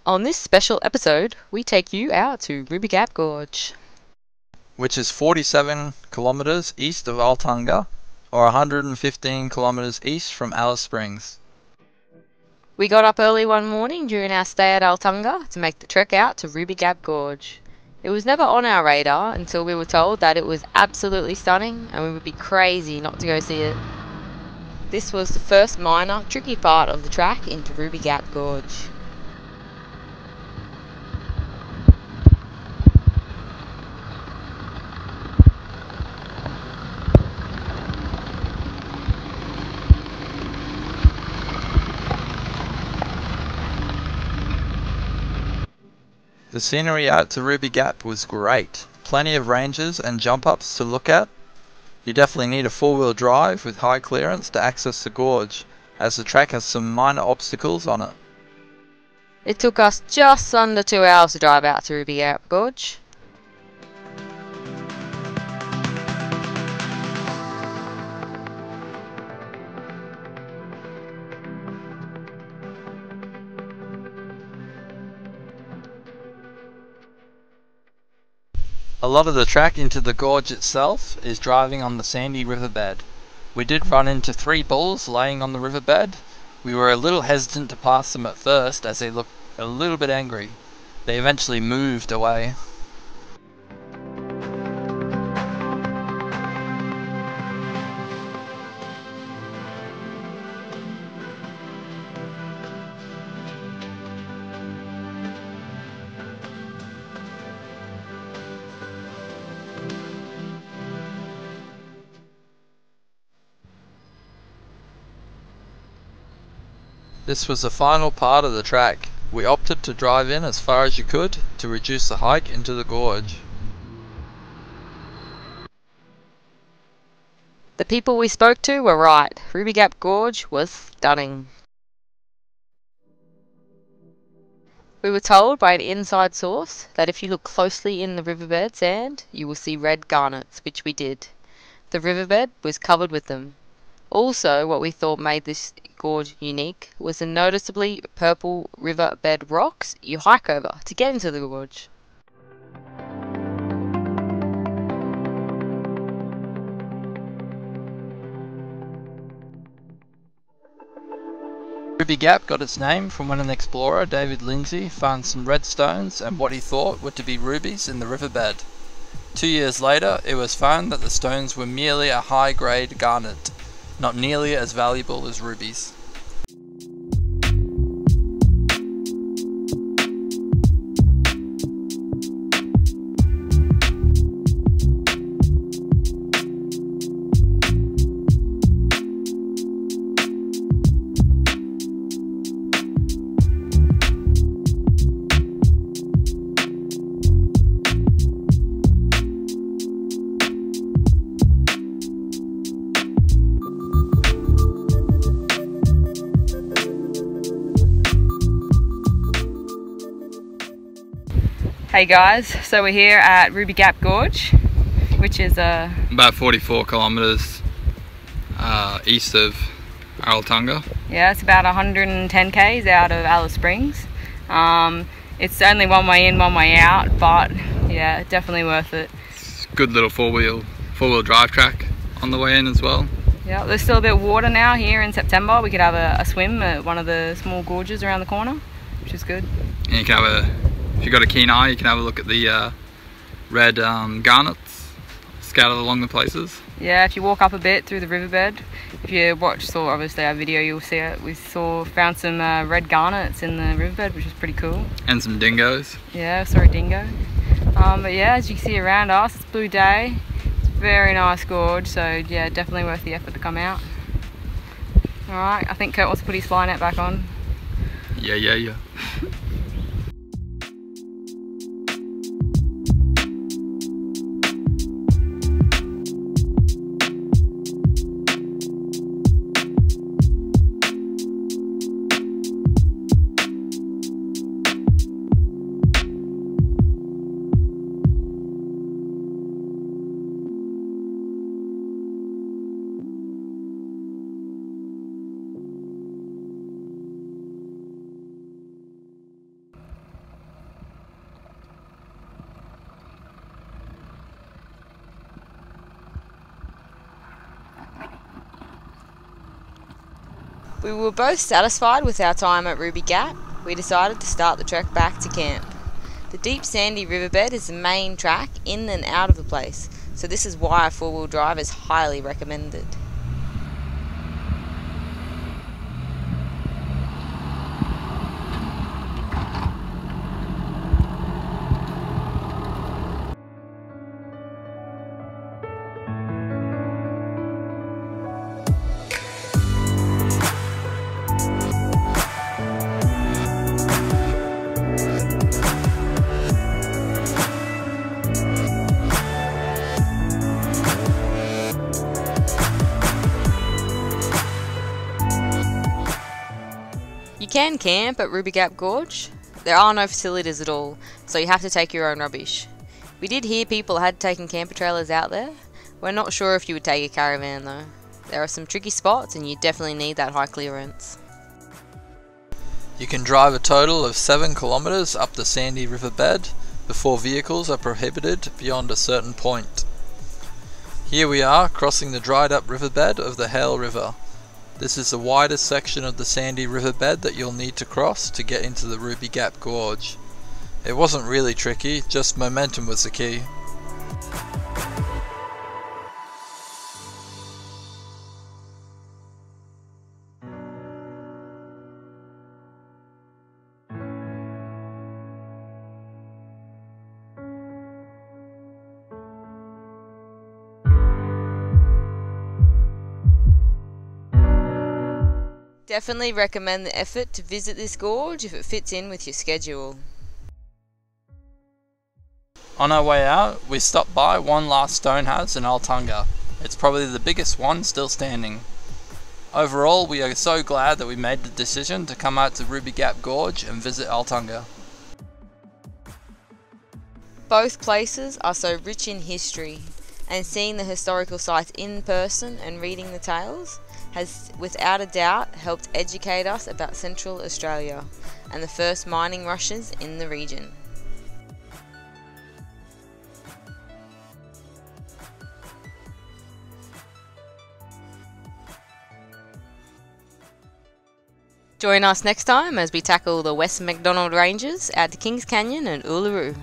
On this special episode, we take you out to Ruby Gap Gorge, which is 47 kilometers east of Arltunga, or 115 kilometers east from Alice Springs. We got up early one morning during our stay at Arltunga to make the trek out to Ruby Gap Gorge. It was never on our radar until we were told that it was absolutely stunning and we would be crazy not to go see it. This was the first minor, tricky part of the track into Ruby Gap Gorge. The scenery out to Ruby Gap was great. Plenty of ranges and jump ups to look at. You definitely need a four-wheel drive with high clearance to access the gorge, as the track has some minor obstacles on it. It took us just under 2 hours to drive out to Ruby Gap Gorge. A lot of the track into the gorge itself is driving on the sandy riverbed. We did run into 3 bulls laying on the riverbed. We were a little hesitant to pass them at first as they looked a little bit angry. They eventually moved away. This was the final part of the track. We opted to drive in as far as you could to reduce the hike into the gorge. The people we spoke to were right. Ruby Gap Gorge was stunning. We were told by an inside source that if you look closely in the riverbed sand, you will see red garnets, which we did. The riverbed was covered with them. Also, what we thought made this gorge unique was the noticeably purple riverbed rocks you hike over to get into the gorge. Ruby Gap got its name from when an explorer, David Lindsay, found some red stones and what he thought were to be rubies in the riverbed. 2 years later, it was found that the stones were merely a high-grade garnet, not nearly as valuable as rubies. Hey guys, so we're here at Ruby Gap Gorge, which is about 44 kilometers east of Arltunga. Yeah, it's about 110 k's out of Alice Springs. It's only one way in, one way out, but yeah, definitely worth it. It's a good little four-wheel drive track on the way in as well. Yeah, there's still a bit of water now here in September. We could have a swim at one of the small gorges around the corner, which is good. And you can have if you've got a keen eye, you can have a look at the red garnets scattered along the places. Yeah, if you walk up a bit through the riverbed, if you saw obviously our video, you'll see it. We found some red garnets in the riverbed, which is pretty cool. And some dingoes. Yeah, saw a dingo. But yeah, as you can see around us, it's blue day. It's a very nice gorge, so yeah, definitely worth the effort to come out. Alright, I think Kurt wants to put his fly net back on. Yeah. We were both satisfied with our time at Ruby Gap. We decided to start the trek back to camp. The deep sandy riverbed is the main track in and out of the place, so this is why a four-wheel drive is highly recommended. You can camp at Ruby Gap Gorge. There are no facilities at all, so you have to take your own rubbish. We did hear people had taken camper trailers out there. We're not sure if you would take a caravan though. There are some tricky spots and you definitely need that high clearance. You can drive a total of 7 kilometers up the sandy riverbed before vehicles are prohibited beyond a certain point. Here we are crossing the dried up riverbed of the Hale River. This is the widest section of the sandy riverbed that you'll need to cross to get into the Ruby Gap Gorge. It wasn't really tricky, just momentum was the key. Definitely recommend the effort to visit this gorge if it fits in with your schedule. On our way out, we stopped by one last stone house in Arltunga. It's probably the biggest one still standing. Overall, we are so glad that we made the decision to come out to Ruby Gap Gorge and visit Arltunga. Both places are so rich in history, and seeing the historical sites in person and reading the tales has without a doubt helped educate us about Central Australia and the first mining rushes in the region. Join us next time as we tackle the West Macdonald Ranges out to Kings Canyon and Uluru.